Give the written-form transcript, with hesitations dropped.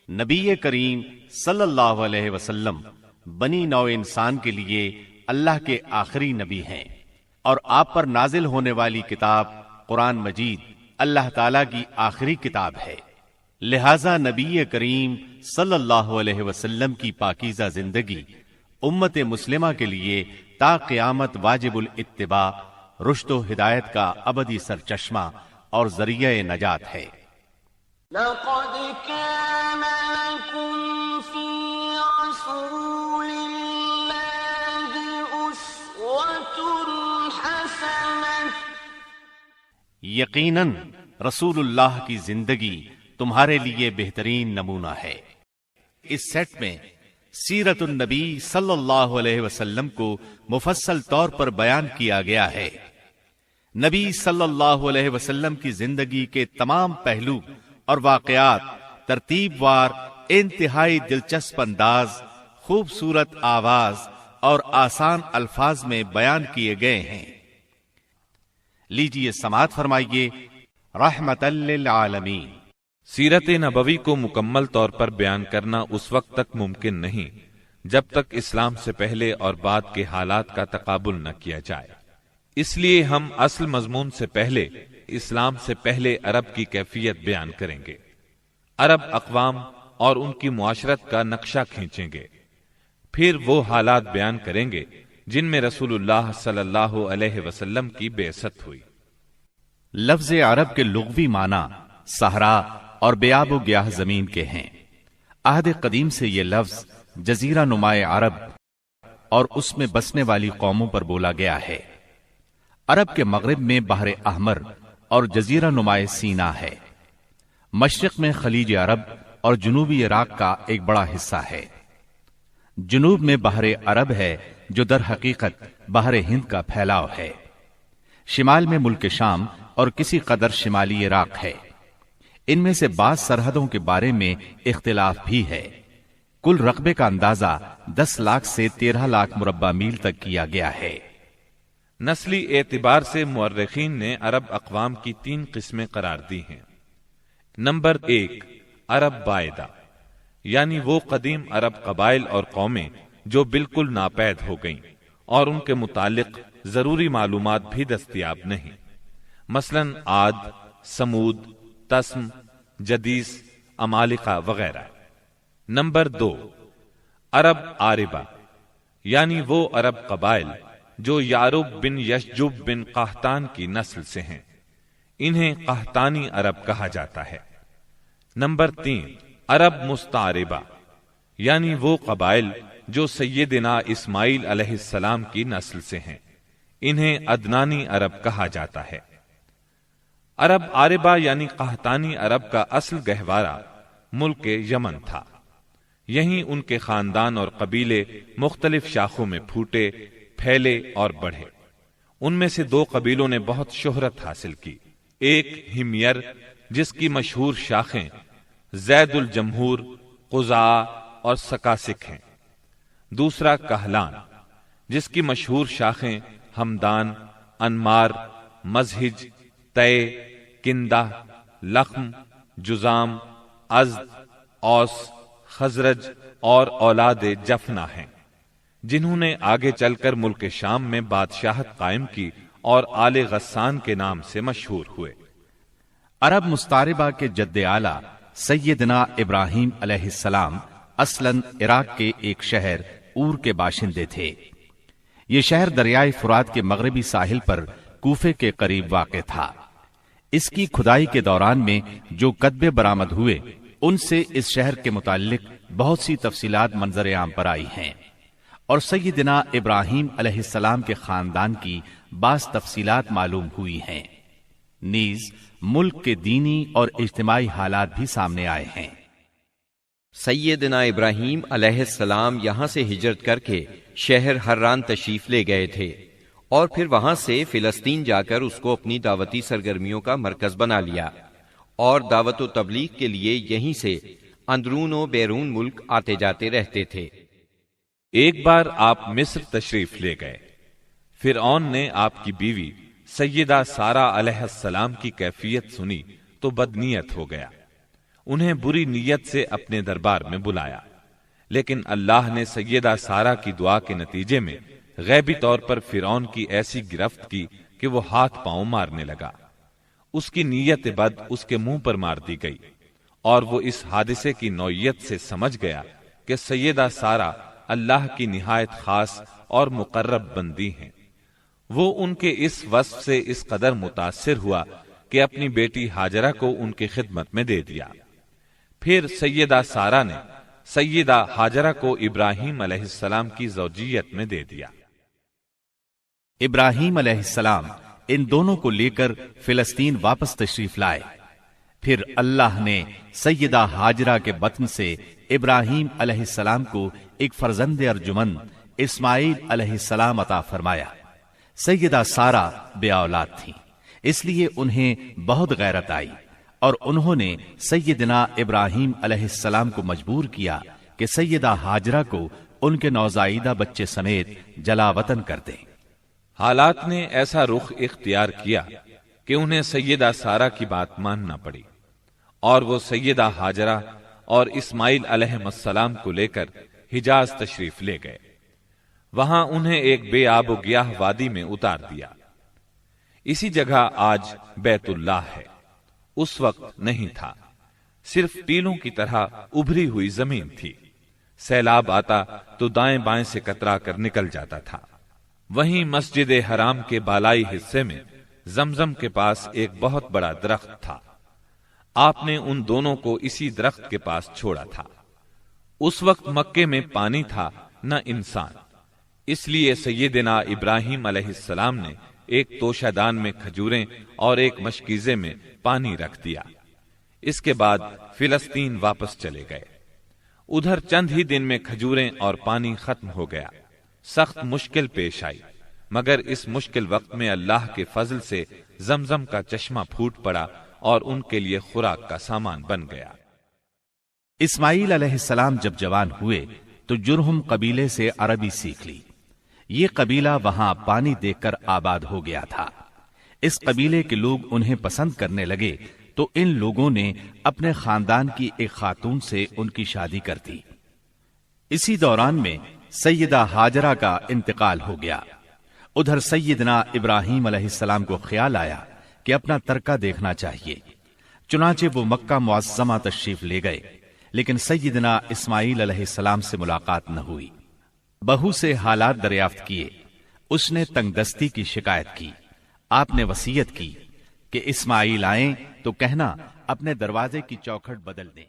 نبی کریم صلی اللہ علیہ وسلم بنی نوع انسان کے لیے اللہ کے آخری نبی ہیں، اور آپ پر نازل ہونے والی کتاب قرآن مجید اللہ تعالیٰ کی آخری کتاب ہے۔ لہذا نبی کریم صلی اللہ علیہ وسلم کی پاکیزہ زندگی امت مسلمہ کے لیے تا قیامت واجب الاتباع، رشد و ہدایت کا ابدی سرچشمہ اور ذریعہ نجات ہے۔ لقد كان لكم في رسول الله أسوة حسنة۔ یقیناً رسول اللہ کی زندگی تمہارے لیے بہترین نمونہ ہے۔ اس سیٹ میں سیرت النبی صلی اللہ علیہ وسلم کو مفصل طور پر بیان کیا گیا ہے۔ نبی صلی اللہ علیہ وسلم کی زندگی کے تمام پہلو اور واقعات ترتیب وار انتہائی دلچسپ انداز، خوبصورت آواز اور آسان الفاظ میں بیان کیے گئے ہیں۔ لیجیے سماعت فرمائیے۔ رحمت للعالمین۔ سیرت نبوی کو مکمل طور پر بیان کرنا اس وقت تک ممکن نہیں جب تک اسلام سے پہلے اور بعد کے حالات کا تقابل نہ کیا جائے۔ اس لیے ہم اصل مضمون سے پہلے اسلام سے پہلے عرب کی کیفیت بیان کریں گے، عرب اقوام اور ان کی معاشرت کا نقشہ کھینچیں گے، پھر وہ حالات بیان کریں گے جن میں رسول اللہ صلی اللہ علیہ وسلم کی بعثت ہوئی۔ لفظ عرب کے لغوی معنی صحرا اور بے آب و گیاہ زمین کے ہیں۔ عہد قدیم سے یہ لفظ جزیرہ نمائے عرب اور اس میں بسنے والی قوموں پر بولا گیا ہے۔ عرب کے مغرب میں بحر احمر اور جزیرہ نمائے سینا ہے۔ مشرق میں خلیج عرب اور جنوبی عراق کا ایک بڑا حصہ ہے۔ جنوب میں بحر عرب ہے جو در حقیقت بحر ہند کا پھیلاؤ ہے۔ شمال میں ملک شام اور کسی قدر شمالی عراق ہے۔ ان میں سے بعض سرحدوں کے بارے میں اختلاف بھی ہے۔ کل رقبے کا اندازہ 10 لاکھ سے 13 لاکھ مربع میل تک کیا گیا ہے۔ نسلی اعتبار سے مورخین نے عرب اقوام کی 3 قسمیں قرار دی ہیں۔ نمبر 1، عرب بائدہ، یعنی وہ قدیم عرب قبائل اور قومیں جو بالکل ناپید ہو گئیں اور ان کے متعلق ضروری معلومات بھی دستیاب نہیں، مثلا عاد، سمود، تسم، جدیس، عمالقہ وغیرہ۔ نمبر 2، عرب عاربہ، یعنی وہ عرب قبائل جو یعرب بن یشجب بن قحطان کی نسل سے ہیں، انہیں قحطانی عرب کہا جاتا ہے۔ نمبر 3، عرب مستعربہ، یعنی وہ قبائل جو سیدنا اسماعیل علیہ السلام کی نسل سے ہیں، انہیں عدنانی عرب کہا جاتا ہے۔ عرب عاربہ یعنی قحطانی عرب کا اصل گہوارہ ملک یمن تھا۔ یہیں ان کے خاندان اور قبیلے مختلف شاخوں میں پھوٹے، پھیلے اور بڑھے۔ ان میں سے 2 قبیلوں نے بہت شہرت حاصل کی۔ ایک ہمیر، جس کی مشہور شاخیں زید الجمہور، قزاع اور سکاسک ہیں۔ دوسرا کہلان، جس کی مشہور شاخیں ہمدان، انمار، مزہج، تے، کندہ، لخم، جزام، ازد، اوس، خزرج اور اولاد جفنا ہیں، جنہوں نے آگے چل کر ملک شام میں بادشاہت قائم کی اور آل غسان کے نام سے مشہور ہوئے۔ عرب مستعربہ کے جد اعلیٰ سیدنا ابراہیم علیہ السلام اصلاً عراق کے ایک شہر اور کے باشندے تھے۔ یہ شہر دریائے فرات کے مغربی ساحل پر کوفے کے قریب واقع تھا۔ اس کی کھدائی کے دوران میں جو کتبے برآمد ہوئے، ان سے اس شہر کے متعلق بہت سی تفصیلات منظر عام پر آئی ہیں، اور سیدنا ابراہیم علیہ السلام کے خاندان کی بعض تفصیلات معلوم ہوئی ہیں۔ نیز ملک کے دینی اور اجتماعی حالات بھی سامنے آئے ہیں۔ سیدنا ابراہیم علیہ السلام یہاں سے ہجرت کر کے شہر حران تشریف لے گئے تھے، اور پھر وہاں سے فلسطین جا کر اس کو اپنی دعوتی سرگرمیوں کا مرکز بنا لیا، اور دعوت و تبلیغ کے لیے یہیں سے اندرون و بیرون ملک آتے جاتے رہتے تھے۔ ایک بار آپ مصر تشریف لے گئے۔ فرعون نے آپ کی بیوی سیدہ سارہ علیہ السلام کی کیفیت سنی تو بدنیت ہو گیا۔ انہیں بری نیت سے اپنے دربار میں بلایا، لیکن اللہ نے سیدہ سارہ کی دعا کے نتیجے میں غیبی طور پر فرعون کی ایسی گرفت کی کہ وہ ہاتھ پاؤں مارنے لگا۔ اس کی نیت بد اس کے منہ پر مار دی گئی، اور وہ اس حادثے کی نوعیت سے سمجھ گیا کہ سیدہ سارہ اللہ کی نہایت خاص اور مقرب بندی ہیں۔ وہ ان کے اس وصف سے اس قدر متاثر ہوا کہ اپنی بیٹی ہاجرہ کو ان کی خدمت میں دے دیا۔ پھر سیدہ سارہ نے سیدہ ہاجرہ کو ابراہیم علیہ السلام کی زوجیت میں دے دیا۔ ابراہیم علیہ السلام ان دونوں کو لے کر فلسطین واپس تشریف لائے۔ پھر اللہ نے سیدہ ہاجرہ کے بطن سے ابراہیم علیہ السلام کو ایک فرزند ارجمند اسماعیل علیہ السلام عطا فرمایا۔ سیدہ سارہ بے اولاد تھیں، اس لیے انہیں بہت غیرت آئی، اور انہوں نے سیدنا ابراہیم علیہ السلام کو مجبور کیا کہ سیدہ ہاجرہ کو ان کے نوزائیدہ بچے سمیت جلا وطن کر دیں۔ حالات نے ایسا رخ اختیار کیا کہ انہیں سیدہ سارہ کی بات ماننا پڑی، اور وہ سیدہ ہاجرہ اور اسماعیل علیہ السلام کو لے کر حجاز تشریف لے گئے۔ وہاں انہیں ایک بے آب و گیاہ وادی میں اتار دیا۔ اسی جگہ آج بیت اللہ ہے، اس وقت نہیں تھا، صرف ٹیلوں کی طرح ابھری ہوئی زمین تھی۔ سیلاب آتا تو دائیں بائیں سے کترا کر نکل جاتا تھا۔ وہیں مسجد حرام کے بالائی حصے میں زمزم کے پاس ایک بہت بڑا درخت تھا۔ آپ نے ان دونوں کو اسی درخت کے پاس چھوڑا تھا۔ اس وقت مکے میں پانی تھا نہ انسان، اس لیے سیدنا ابراہیم علیہ السلام نے ایک توشہ دان میں کھجوریں اور ایک مشکیزے میں پانی رکھ دیا۔ اس کے بعد فلسطین واپس چلے گئے۔ ادھر چند ہی دن میں کھجوریں اور پانی ختم ہو گیا۔ سخت مشکل پیش آئی، مگر اس مشکل وقت میں اللہ کے فضل سے زمزم کا چشمہ پھوٹ پڑا اور ان کے لیے خوراک کا سامان بن گیا۔ اسماعیل علیہ السلام جب جوان ہوئے تو جرہم قبیلے سے عربی سیکھ لی۔ یہ قبیلہ وہاں پانی دیکھ کر آباد ہو گیا تھا۔ اس قبیلے کے لوگ انہیں پسند کرنے لگے تو ان لوگوں نے اپنے خاندان کی ایک خاتون سے ان کی شادی کر دی۔ اسی دوران میں سیدہ ہاجرہ کا انتقال ہو گیا۔ ادھر سیدنا ابراہیم علیہ السلام کو خیال آیا کہ اپنا ترکہ دیکھنا چاہیے، چنانچہ وہ مکہ معظمہ تشریف لے گئے، لیکن سیدنا اسماعیل علیہ السلام سے ملاقات نہ ہوئی۔ بہو سے حالات دریافت کیے، اس نے تنگ دستی کی شکایت کی۔ آپ نے وصیت کی کہ اسماعیل آئیں تو کہنا اپنے دروازے کی چوکھٹ بدل دیں۔